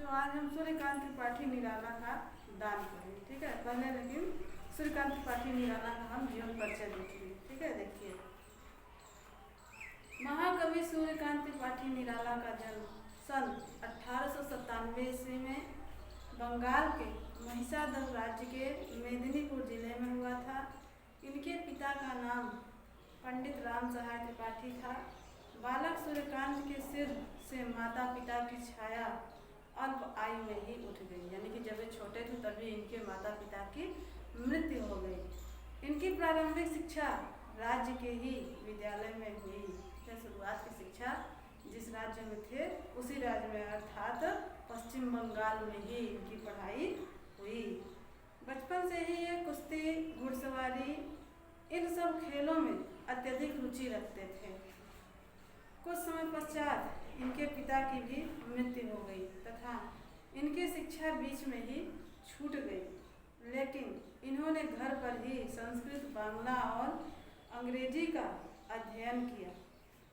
तो आज हम सूर्यकांत त्रिपाठी निराला का दान करेंगे। ठीक है, पहले लेकिन सूर्यकांत त्रिपाठी निराला का हम जीवन परिचय देखेंगे। ठीक है, देखिए महाकवि सूर्यकांत त्रिपाठी निराला का जन्म सन 1897 ईस्वी में बंगाल के महिषादल राज्य के मेदिनीपुर जिले में हुआ था। इनके पिता का नाम पंडित राम सहाय त्रिपाठी था। बालक सूर्यकांत के सिर से माता पिता की छाया अल्प आयु में ही उठ गई, यानी कि जब वे छोटे थे तभी इनके माता पिता की मृत्यु हो गई। इनकी प्रारंभिक शिक्षा राज्य के ही विद्यालय में हुई। शुरुआत की शिक्षा जिस राज्य में थे उसी राज्य में अर्थात पश्चिम बंगाल में ही इनकी पढ़ाई हुई। बचपन से ही ये कुश्ती, घुड़सवारी इन सब खेलों में अत्यधिक रुचि रखते थे। कुछ समय पश्चात इनके पिता की भी मृत्यु हो गई तथा इनकी शिक्षा बीच में ही छूट गई, लेकिन इन्होंने घर पर ही संस्कृत, बांग्ला और अंग्रेजी का अध्ययन किया।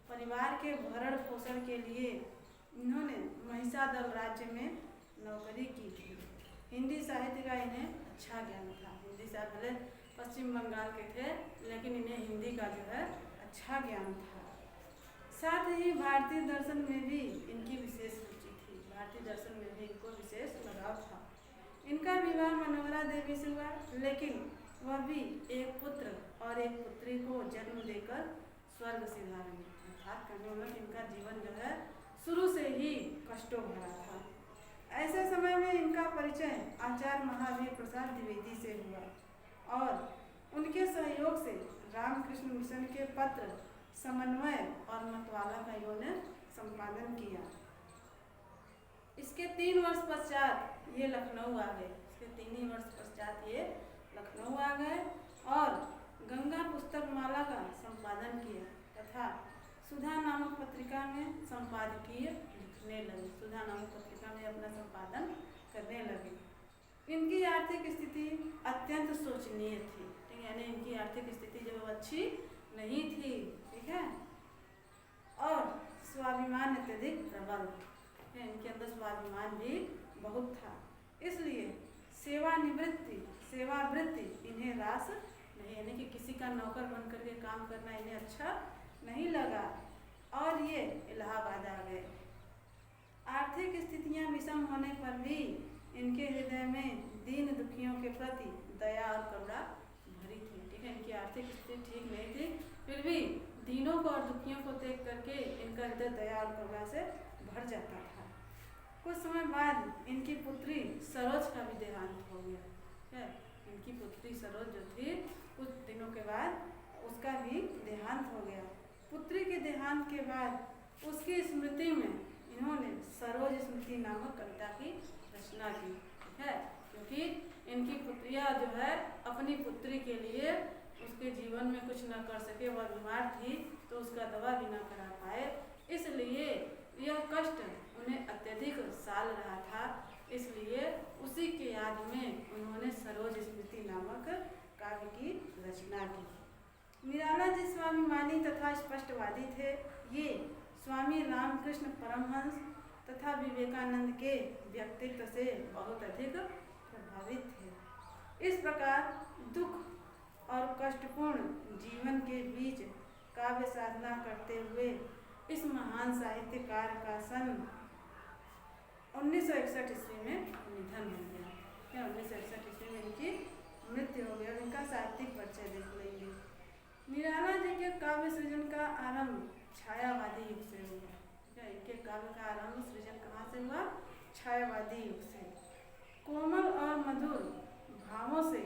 परिवार के भरण पोषण के लिए इन्होंने महिषादल राज्य में नौकरी की थी। हिंदी साहित्य का इन्हें अच्छा ज्ञान था। हिंदी साहित्य भले पश्चिम बंगाल के थे, लेकिन इन्हें हिंदी का जो है अच्छा ज्ञान था। साथ ही भारतीय दर्शन में भी इनकी विशेष रुचि थी। भारतीय दर्शन में भी इनको विशेष लगाव था। इनका विवाह मनोहरा देवी से हुआ, लेकिन वह भी एक पुत्र और एक पुत्री को जन्म देकर स्वर्ग सिधारी। अर्थात कहने वाला इनका जीवन जो है शुरू से ही कष्टों भरा था। ऐसे समय में इनका परिचय आचार्य महावीर प्रसाद द्विवेदी से हुआ और उनके सहयोग से रामकृष्ण मिशन के पत्र, समन्वय और मतवाला का इन्होंने संपादन किया। इसके 3 वर्ष पश्चात ये लखनऊ आ गए। इसके 3 ही वर्ष पश्चात ये लखनऊ आ गए और गंगा पुस्तक माला का संपादन किया तथा सुधा नामक पत्रिका में संपादकीय लिखने लगे। सुधा नामक पत्रिका में अपना संपादन करने लगे। इनकी आर्थिक स्थिति अत्यंत शोचनीय थी। ठीक है, यानी इनकी आर्थिक स्थिति जो अच्छी नहीं थी। ठीक है, और स्वाभिमान अत्यधिक प्रबल। इनके अंदर स्वाभिमान भी बहुत था, इसलिए सेवावृत्ति इन्हें रास नहीं, यानी कि किसी का नौकर बन करके काम करना इन्हें अच्छा नहीं लगा और ये इलाहाबाद आ गए। आर्थिक स्थितियां विषम होने पर भी इनके हृदय में दीन दुखियों के प्रति दया और करुणा भरी थी। ठीक है, इनकी आर्थिक स्थिति ठीक नहीं थी, फिर भी दीनों को और दुखियों को देख करके इनका हृदय दया और करुणा से भर जाता था। कुछ समय बाद इनकी पुत्री सरोज का भी देहांत हो गया है। इनकी पुत्री सरोज जो थी कुछ दिनों के बाद उसका भी देहांत हो गया। पुत्री के देहांत के बाद उसकी स्मृति में इन्होंने सरोज स्मृति नामक कविता की रचना की है, क्योंकि इनकी पुत्रियां जो है अपनी पुत्री के लिए उसके जीवन में कुछ न कर सके। वह बीमार थी तो उसका दवा भी न करा पाए, इसलिए यह कष्ट उन्हें अत्यधिक साल रहा था। इसलिए उसी के याद में उन्होंने सरोज स्मृति नामक काव्य की रचना की। निराला जी स्वाभिमानी तथा स्पष्टवादी थे। ये स्वामी रामकृष्ण परमहंस तथा विवेकानंद के व्यक्तित्व से बहुत अधिक प्रभावित थे। इस प्रकार दुख और कष्टपूर्ण जीवन के बीच काव्य साधना करते हुए इस महान साहित्यकार का सन 1961 ईस्वी में निधन हो गया। 1961 ईस्वी में इनकी मृत्यु हो गई। इनका साहित्यिक परिचय देख लेंगे। निराला जी के काव्य सृजन का आरंभ छायावादी युग से हुआ। इनके काव्य का आरंभ सृजन कहाँ से हुआ? छायावादी युग से। कोमल और मधुर भावों से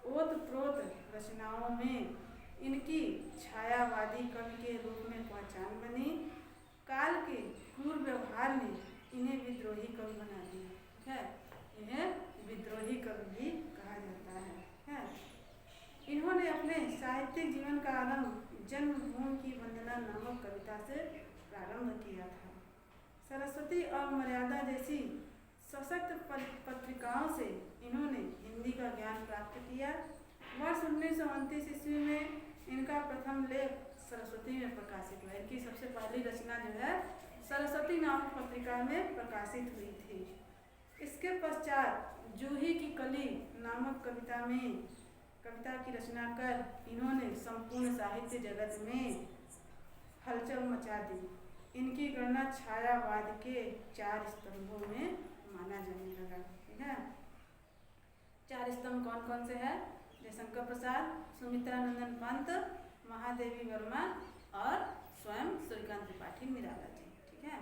ओतप्रोत रचनाओं में इनकी छायावादी कवि के रूप में पहचान बनी। काल के क्रूर व्यवहार ने इन्हें विद्रोही कवि बना दिया है। इन्हें विद्रोही कवि भी कहा जाता है। इन्होंने अपने साहित्यिक जीवन का आरंभ जन्मभूमि की वंदना नामक कविता से प्रारंभ किया था। सरस्वती और मर्यादा जैसी सशक्त पत्रिकाओं से इन्होंने हिंदी का ज्ञान प्राप्त किया। वर्ष 1929 ईस्वी में इनका प्रथम लेख सरस्वती में प्रकाशित हुआ। इनकी सबसे पहली रचना जो है सरस्वती नामक पत्रिका में प्रकाशित हुई थी। इसके पश्चात जूही की कली नामक कविता की रचना कर इन्होंने संपूर्ण साहित्य जगत में हलचल मचा दी। इनकी गणना छायावाद के 4 स्तंभों में माना जाने लगा। ठीक है, 4 स्तंभ कौन कौन से हैं? जयशंकर प्रसाद, सुमित्रा नंदन पंत, महादेवी वर्मा और स्वयं सूर्यकांत त्रिपाठी निराला जी, ठीक है,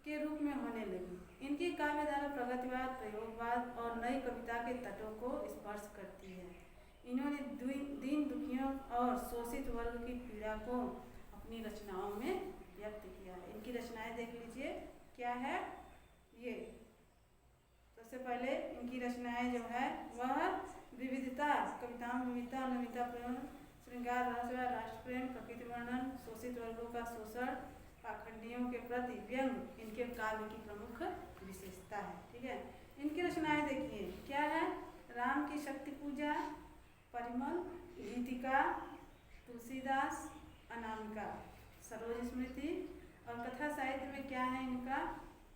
के रूप में होने लगी। इनकी काव्यधारा प्रगतिवाद, प्रयोगवाद और नई कविता के तटों को स्पर्श करती है। इन्होंने दीन दुखियों और शोषित वर्ग की पीड़ा को अपनी रचनाओं में व्यक्त किया है। इनकी रचनाएं देख लीजिए, क्या है ये। सबसे पहले इनकी रचनाएं जो है वह विविधता, कविताओं में विविधता, नवीनता, प्रेम, श्रृंगार, रहस्य, राष्ट्र प्रेम, प्रकृति वर्णन, शोषित वर्गों का शोषण, पाखंडियों के प्रति व्यंग इनके काव्य की प्रमुख विशेषता है। ठीक है, इनकी रचनाएं देखिए, क्या है? राम की शक्ति पूजा, परिमल, गीतिका, तुलसीदास, अनामिका, सरोज स्मृति। और कथा साहित्य में क्या है इनका?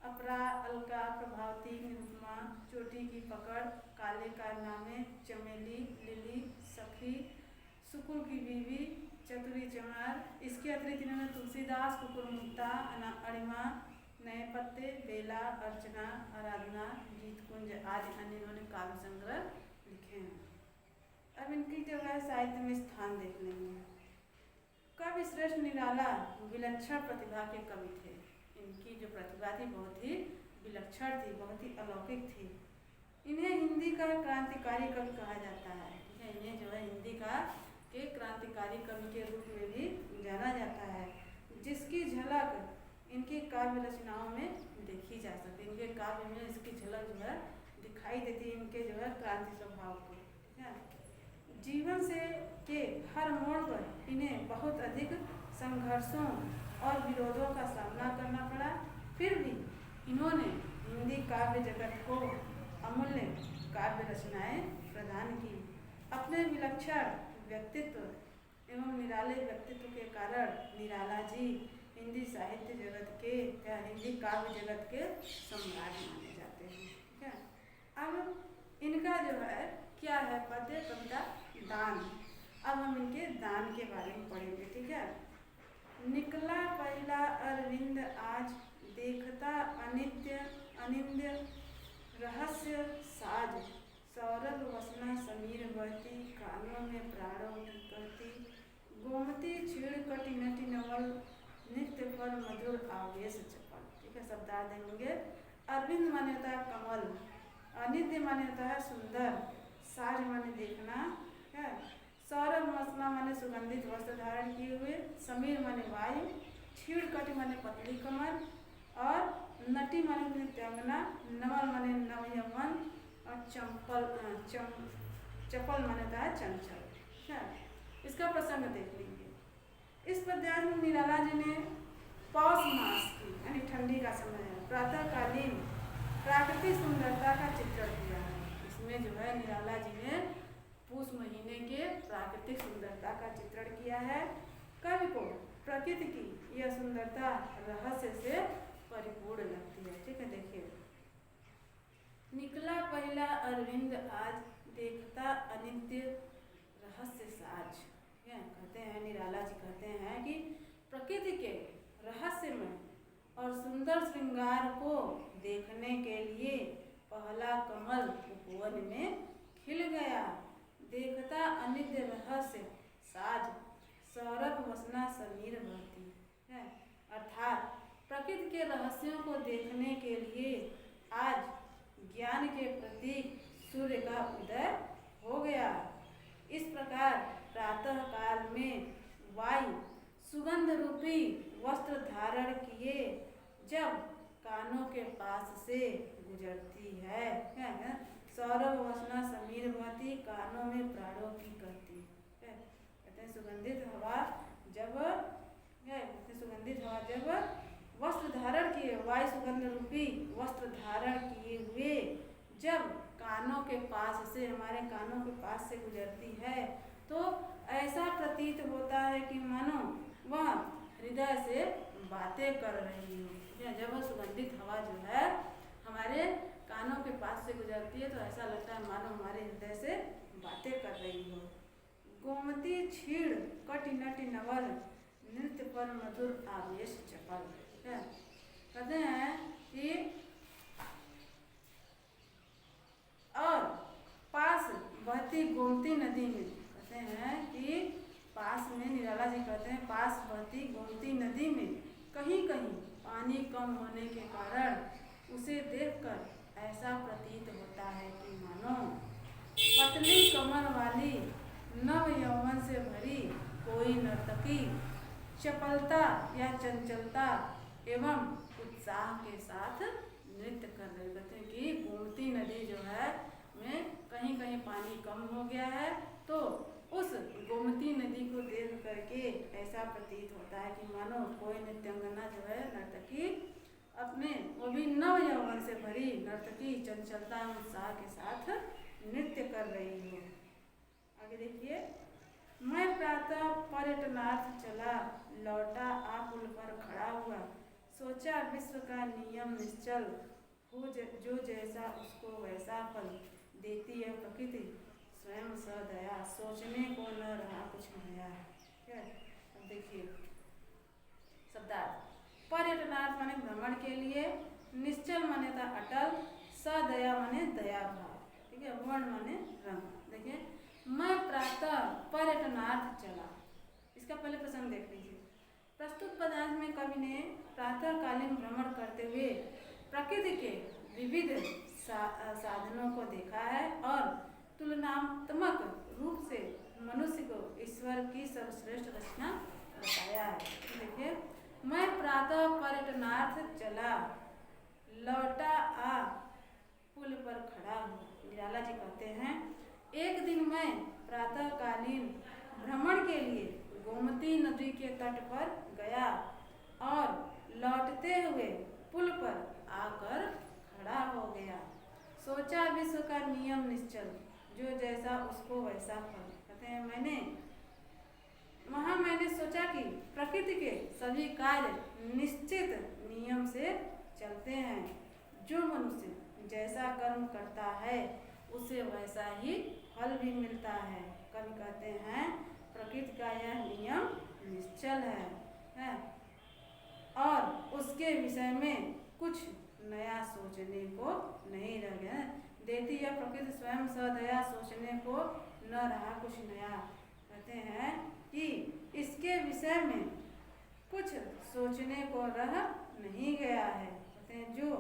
अपरा, अलका, प्रभावती, निरुपमा, चोटी की पकड़, काले कारनामे, चमेली, लिली, सखी, सुकुल की बीवी, चतुरी चमार। इसके अतिरिक्त इन्होंने तुलसीदास, कुकुरमुक्ता, अरिमा, नए पत्ते, बेला, अर्चना, आराधना, गीतकुंज आदि अन्य इन्होंने काव्य संग्रह लिखे हैं। अब इनकी जो है साहित्य में स्थान देख लेंगे। कवि श्रेष्ठ निराला विलक्षण प्रतिभा के कवि थे। इनकी जो प्रतिभा थी बहुत ही विलक्षण थी, बहुत ही अलौकिक थी। इन्हें हिंदी का क्रांतिकारी कवि कहा जाता है। इन्हें जो है हिंदी का के क्रांतिकारी कवि के रूप में भी जाना जाता है, जिसकी झलक इनकी काव्य रचनाओं में देखी जा सकती है। इनके काव्य में इसकी झलक जो है दिखाई देती है, इनके जो है क्रांति स्वभाव को। ठीक है, जीवन से के हर मोड़ पर इन्हें बहुत अधिक संघर्षों और विरोधों का सामना करना पड़ा, फिर भी इन्होंने हिंदी काव्य जगत को अमूल्य काव्य रचनाएं प्रदान की। अपने विलक्षण व्यक्तित्व एवं निराले व्यक्तित्व के कारण निराला जी हिंदी साहित्य जगत के या हिंदी काव्य जगत के सम्राट माने जाते हैं। ठीक है, अब इनका जो है क्या है? पद्य, कविता, दान। अब हम इनके दान के बारे में पढ़ेंगे। ठीक है, निकला पहला अरविंद आज, देखता अनिंद्य रहस्य साज, सौरभ वसना समीर बहती, कानों में प्राणों की कहती, गोमती छीड़ कटी नटी नवल, नित्य पर मधुर आवेश चपल। ठीक है, शब्दार्थ देंगे। अरविंद माने होता है कमल, अनित्य माने होता है सुंदर, साज माने देखना है, सौरभ मसना माने सुगंधित वस्त्र धारण किए हुए, समीर माने वायु, छीड़ कटी माने पतली कमर, और नटी माने नृत्यांगना, नवल माने नवयौवन, और चपल माने होता है चंचल। है, इसका प्रसंग देख लीजिए। इस पद्यांश में निराला जी ने पौष मास की यानी ठंडी का समय है, प्रातःकालीन प्राकृतिक सुंदरता का चित्रण किया है। इसमें जो है निराला जी ने पूष महीने के प्राकृतिक सुंदरता का चित्रण किया है। कवि को प्रकृति की यह सुंदरता रहस्य से परिपूर्ण लगती है। ठीक है, देखिए, निकला पहला अरविंद आज, देखता अनित्य रहस्य साज। कहते हैं निराला जी कहते हैं कि प्रकृति के रहस्यमय और सुंदर श्रृंगार को देखने के लिए पहला कमल उपवन में खिल गया। देखता अनित्य रहस्य साज, सौरभ वसना समीर बहती है, अर्थात प्रकृति के रहस्यों को देखने के लिए आज ज्ञान के प्रतीक सूर्य का उदय हो गया। इस प्रकार प्रातः काल में वायु सुगंध रूपी वस्त्र धारण किए जब कानों के पास से गुजरती है, सौरभ वसना समीर बहती, कानों में प्राणों की कहती है। कहते हैं सुगंधित हवा जब वस्त्र धारण किए, वायु सुगंध रूपी वस्त्र धारण किए हुए जब कानों के पास से, हमारे कानों के पास से गुजरती है, तो ऐसा प्रतीत होता है कि मानो वह हृदय से बातें कर रही हो। जब वह सुगंधित हवा जो है हमारे कानों गोमती छीड़ कटि नटि नवल, नृत्य पर मधुर आवेश चपल। कहते हैं कि और पास बहती गोमती नदी में, कहते हैं कि पास में, निराला जी कहते हैं पास बहती गोमती नदी में कहीं कहीं पानी कम होने के कारण उसे देखकर ऐसा प्रतीत होता है कि मानो पतली कमर वाली नव यौवन से भरी कोई नर्तकी चपलता या चंचलता एवं उत्साह के साथ नृत्य कर रहे। कहते हैं कि गोमती नदी जो है में कहीं कहीं पानी कम हो गया है, तो उस गोमती नदी को देख करके ऐसा प्रतीत होता है कि मानो कोई नृत्यांगना जो है नर्तकी अपने, वो भी नव यौवन से भरी नर्तकी चंचलता उत्साह के साथ नृत्य कर रही है। आगे देखिए, मैं प्रातः पर्यटनार्थ चला, लौटा आ पुल पर खड़ा हुआ, सोचा विश्व का नियम निश्चल, हो जो जैसा उसको वैसा फल, देती है प्रकृति स्वयं सदया, सोचने को न रहा कुछ नया। अब देखिए शब्दार्थ, पर्यटनार्थ माने भ्रमण के लिए, निश्चल माने था अटल, सदया माने दया भाव, ठीक है, वर्ण माने रंग। देखिए, मैं प्रातः पर्यटनार्थ चला, इसका पहले प्रसंग देख लीजिए। प्रस्तुत पदार्थ में कवि ने प्रातःकालीन भ्रमण करते हुए प्रकृति के विविध साधनों को देखा है और तुलनात्मक रूप से मनुष्य को ईश्वर की सर्वश्रेष्ठ रचना बताया है। देखिए, मैं प्रातः पर्यटनार्थ चला, लौटा आ पुल पर खड़ा हूँ। निराला जी कहते हैं, एक दिन मैं प्रातःकालीन भ्रमण के लिए गोमती नदी के तट पर गया और लौटते हुए पुल पर आकर खड़ा हो गया, सोचा विश्व का नियम निश्चल, जो जैसा उसको वैसा फल। कहते हैं मैंने सोचा कि प्रकृति के सभी कार्य निश्चित नियम से चलते हैं, जो मनुष्य जैसा कर्म करता है उसे वैसा ही फल भी मिलता है। कवि कहते हैं प्रकृति का यह नियम निश्चल है और उसके विषय में कुछ नया सोचने को नहीं रह गया। देती है प्रकृति स्वयं सदया, सोचने को न रहा कुछ नया। कहते हैं कि इसके विषय में कुछ सोचने को रह नहीं गया है। कहते हैं जो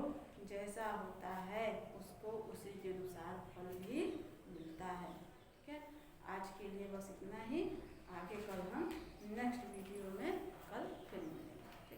जैसा होता है उसको उसी के अनुसार फल भी मिलता है। ठीक है, आज के लिए बस इतना ही, आगे कल हम